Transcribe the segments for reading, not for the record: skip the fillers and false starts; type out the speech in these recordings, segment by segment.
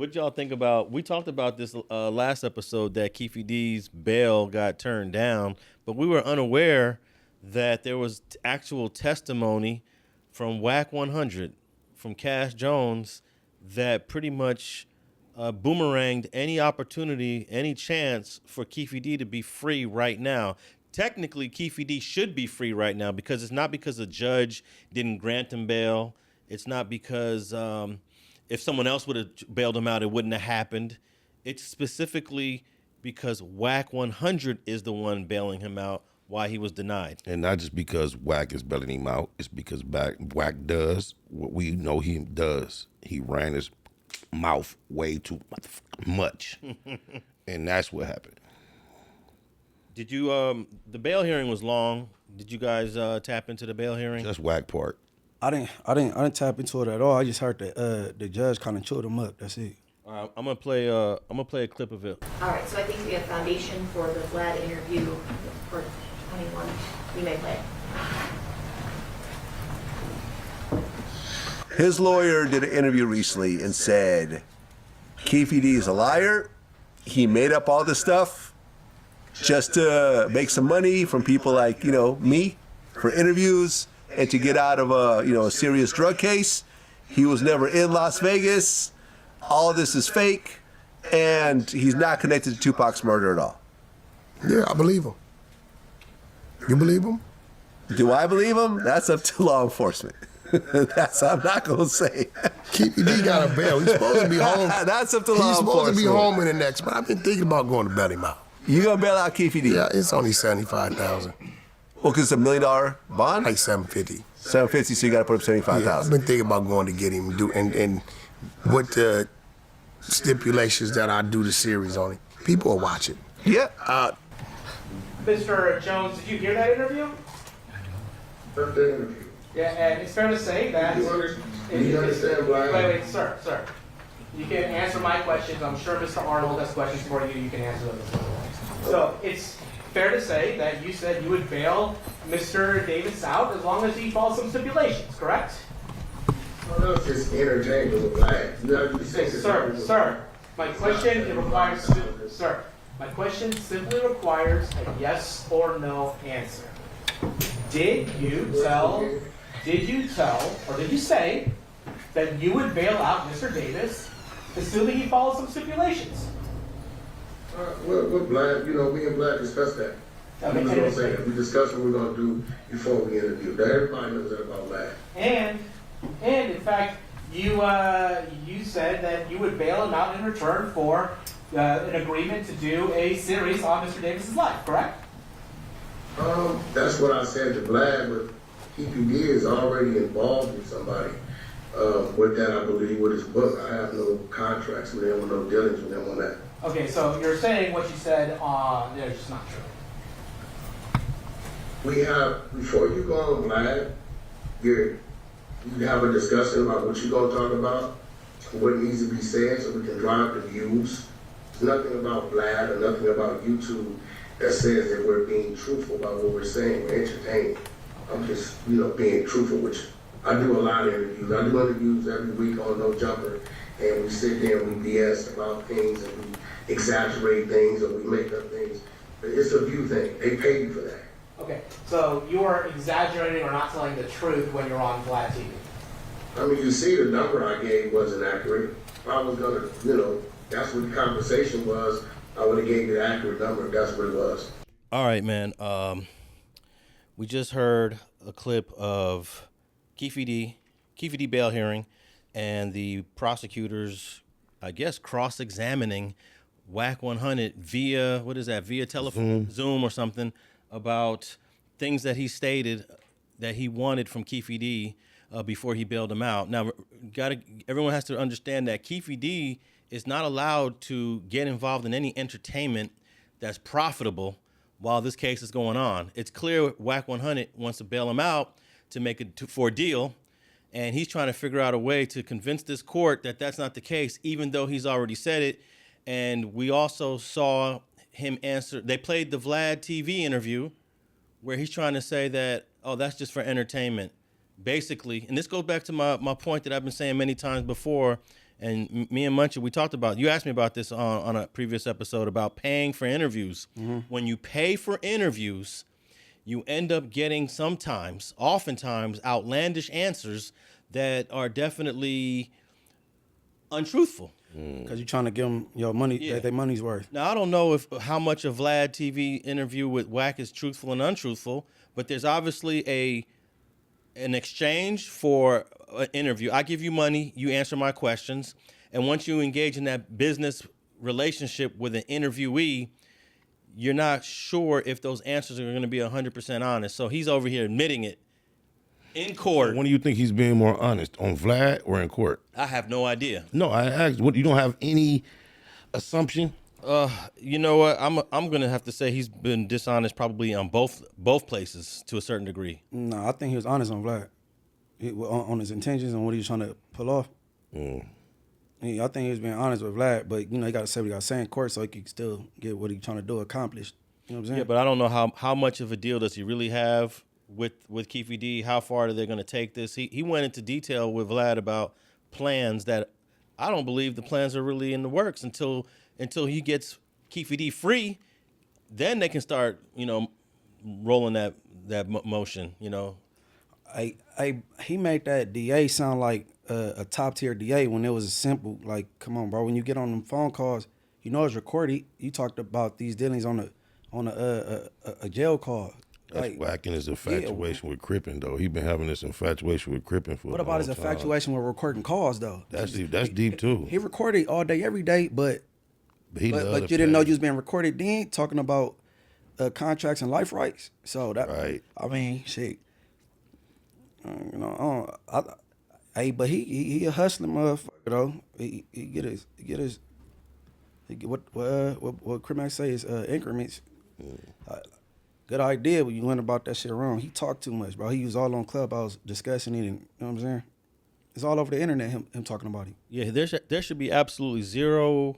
What y'all think about? We talked about this last episode that Keefe D's bail got turned down, but we were unaware that there was actual testimony from Wack100, from Cash Jones, that pretty much boomeranged any opportunity, any chance for Keefe D to be free right now. Technically, Keefe D should be free right now because it's not because a judge didn't grant him bail. It's not because if someone else would have bailed him out, it wouldn't have happened. It's specifically because Wack100 is the one bailing him out why he was denied. And not just because Wack is bailing him out. It's because Wack does what we know he does. He ran his mouth way too much. And that's what happened. Did you, the bail hearing was long. Did you guys tap into the bail hearing? Just Wack part. I didn't tap into it at all. I just heard the judge kind of chewed him up. That's it. All right, I'm gonna play a clip of it. All right, so I think we have foundation for the Vlad interview for 21. You may play it. His lawyer did an interview recently and said Keefe D is a liar. He made up all this stuff just to make some money from people like, me for interviews and to get out of a serious drug case. He was never in Las Vegas. All of this is fake, and he's not connected to Tupac's murder at all. Yeah, I believe him. You believe him? Do I believe him? That's up to law enforcement. I'm not gonna say. Keefe D got a bail. He's supposed to be home. That's up to law enforcement. He's supposed to be home in the next month. I've been thinking about going to bail him out. You gonna bail out Keefe D? Yeah, it's only $75,000. Well, because it's $1 million bond? Like $750. $750, so you gotta put up $75,000. Yeah, I've been thinking about going to get him and with the stipulations that I do the series on it. People will watch it. Yeah. Mr. Jones, did you hear that interview? Heard the interview. Yeah, and it's fair to say that... Do you understand why? Wait, sir. You can answer my questions. I'm sure Mr. Arnold has questions for you. You can answer them as well. So it's fair to say that you said you would bail Mr. Davis out as long as he follows some stipulations, correct? Well, that's just entertainment with Vlad. Sir, my question requires... Sir, my question simply requires a yes or no answer. Did you tell, or did you say that you would bail out Mr. Davis, assuming he follows some stipulations? With Vlad, me and Vlad discussed that. Okay, We was gonna say that. We discussed what we're gonna do before we interview. That everybody knows that about Vlad. And in fact, you said that you would bail him out in return for an agreement to do a series on Mr. Davis's life, correct? That's what I said to Vlad, but Keefe D is already involved with somebody. With that, I believe, with his book. I have no contracts with him or no dealings with him on that. Okay, so you're saying what you said is just not true. We have, before you go on Vlad, you have a discussion about what you're going to talk about, what needs to be said so we can drive the views. There's nothing about Vlad or nothing about YouTube that says that we're being truthful about what we're saying. We're entertaining. I'm just, being truthful, which I do a lot of interviews. I do interviews every week on No Jumper, and we sit there and we BS about things and we exaggerate things or we make up things. But it's a view thing. They pay you for that. Okay, so you are exaggerating or not telling the truth when you're on Vlad TV. I mean, you see the number I gave wasn't accurate. If I was gonna, that's what the conversation was, I would have gave you the accurate number if that's what it was. All right, man. We just heard a clip of Keefe D bail hearing, and the prosecutors, I guess, cross-examining Wack100 via telephone, Zoom or something, about things that he stated that he wanted from Keefe D before he bailed him out. Now, everyone has to understand that Keefe D is not allowed to get involved in any entertainment that's profitable while this case is going on. It's clear Wack100 wants to bail him out to make it for a deal, and he's trying to figure out a way to convince this court that that's not the case, even though he's already said it. And we also saw him answer. They played the Vlad TV interview where he's trying to say that, oh, that's just for entertainment, basically. And this goes back to my point that I've been saying many times before, And me and Munchie, we talked about, you asked me about this on a previous episode about paying for interviews. When you pay for interviews, you end up getting oftentimes, outlandish answers that are definitely untruthful. Because you're trying to give them your money, their money's worth. Now, I don't know how much a Vlad TV interview with Wack is truthful and untruthful, but there's obviously an exchange for an interview. I give you money, you answer my questions, and once you engage in that business relationship with an interviewee, you're not sure if those answers are going to be 100% honest. So he's over here admitting it in court. When do you think he's being more honest, on Vlad or in court? I have no idea. No, I asked. What, you don't have any assumption? You know what? I'm going to have to say he's been dishonest probably on both places to a certain degree. No, I think he was honest on Vlad. On his intentions and what he was trying to pull off. I think he was being honest with Vlad, but he got to say what he got to say in court so he can still get what he's trying to do accomplished. You know what I'm saying? Yeah, but I don't know how much of a deal does he really have with Keefe D. How far are they going to take this? He went into detail with Vlad about plans that I don't believe the plans are really in the works until he gets Keefe D free. Then they can start, rolling that motion. He made that DA sound like a top tier DA when it was simple. Like, come on, bro. When you get on them phone calls, it's recorded. You talked about these dealings on a jail call. That's whacking his infatuation with Crippen, though. He been having this infatuation with Crippen for a long time. What about his infatuation with recording calls, though? That's deep too. He recorded all day, every day, but you didn't know you was being recorded then, talking about contracts and life rights. So that, right. I mean, shit. But he a hustling motherfucker though. He get what Crippen say is increments. Good idea, but you went about that shit wrong. He talked too much, bro. He was all on Clubhouse discussing it, and you know what I'm saying? It's all over the internet, him talking about it. Yeah, there should be absolutely zero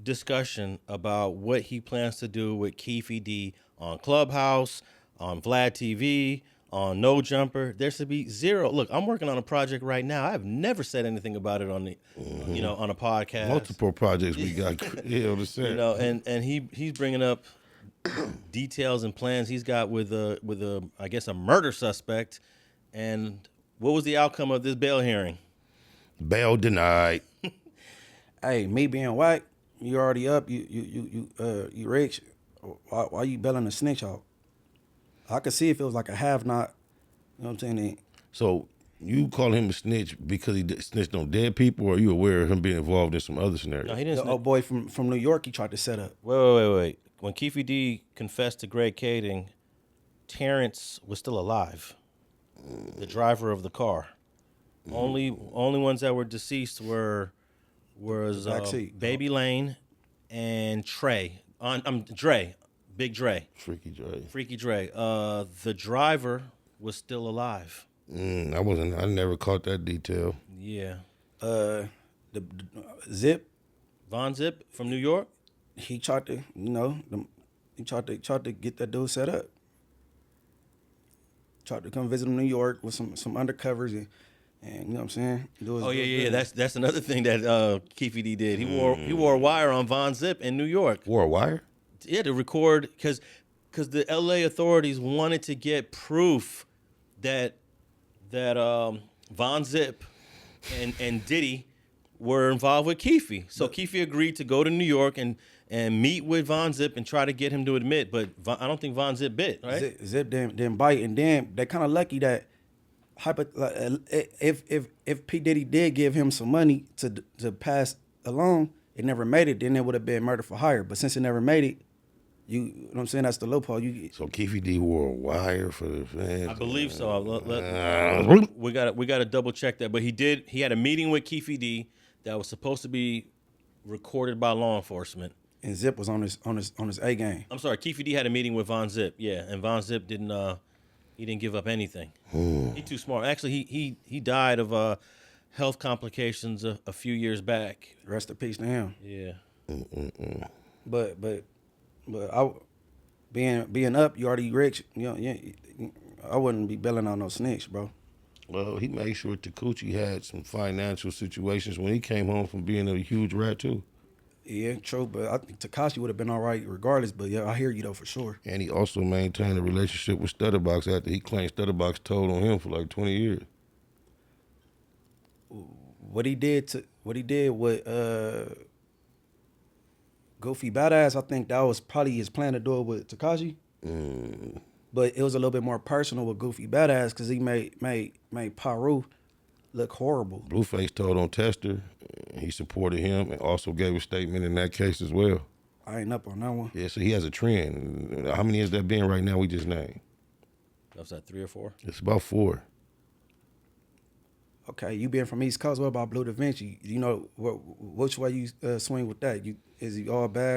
discussion about what he plans to do with Keefe D on Clubhouse, on Vlad TV, on No Jumper. There should be zero. Look, I'm working on a project right now. I've never said anything about it on the, on a podcast. Multiple projects we got. On the set. And he's bringing up details and plans he's got with I guess a murder suspect. And what was the outcome of this bail hearing? Bail denied. Hey, me being white, you already up. You rich. Why you bailing a snitch out? I could see if it was like a have not. You know what I'm saying? So you call him a snitch because he snitched on dead people, or are you aware of him being involved in some other scenarios? No, he didn't. The old boy from New York, he tried to set up. Wait. When Keefe D confessed to Greg Kading, Terrence was still alive. The driver of the car. Only ones that were deceased was Baby Lane and Trey. Dre, Big Dre. Freaky Dre. The driver was still alive. I never caught that detail. Yeah. The Zip. Von Zip from New York. He tried to, he tried to get that dude set up. Tried to come visit him in New York with some undercovers and you know what I'm saying? Yeah. That's another thing that Keefe D did. He wore a wire on Von Zip in New York. Wore a wire? Yeah, to record because the LA authorities wanted to get proof that Von Zip and Diddy were involved with Keefe. So Keefe agreed to go to New York and meet with Von Zip and try to get him to admit, but I don't think Von Zip bit, right? Zip didn't bite, and then they're kind of lucky that if P. Diddy did give him some money to pass along, it never made it, then it would have been murder for hire. But since it never made it, you know what I'm saying? That's the loophole. So Keefe D wore a wire for the fans? I believe so. We got to double check that. But he had a meeting with Keefe D that was supposed to be recorded by law enforcement. And Zip was on his A game. I'm sorry, Keefe D had a meeting with Von Zip, yeah, and Von Zip didn't give up anything. He's too smart. Actually, he died of health complications a few years back. Rest in peace to him. Yeah. But I being up, you already rich. I wouldn't be bailing out no snitch, bro. Well, he made sure Takuchi had some financial situations when he came home from being a huge rat too. Yeah, true, but I think Tekashi would have been all right regardless. But yeah, I hear you though for sure. And he also maintained a relationship with Stutterbox after he claimed Stutterbox told on him for like 20 years. What he did with Goofy Badass, I think that was probably his plan to do it with Tekashi. But it was a little bit more personal with Goofy Badass because he made Paru look horrible. Blueface told on Tester. He supported him and also gave a statement in that case as well. I ain't up on that one. Yeah, so he has a trend. How many has that been right now? We just named. That was that 3 or 4? It's about 4. Okay, you being from East Coast, what about Blue Da Vinci? You know which way you swing with that? Is he all bad?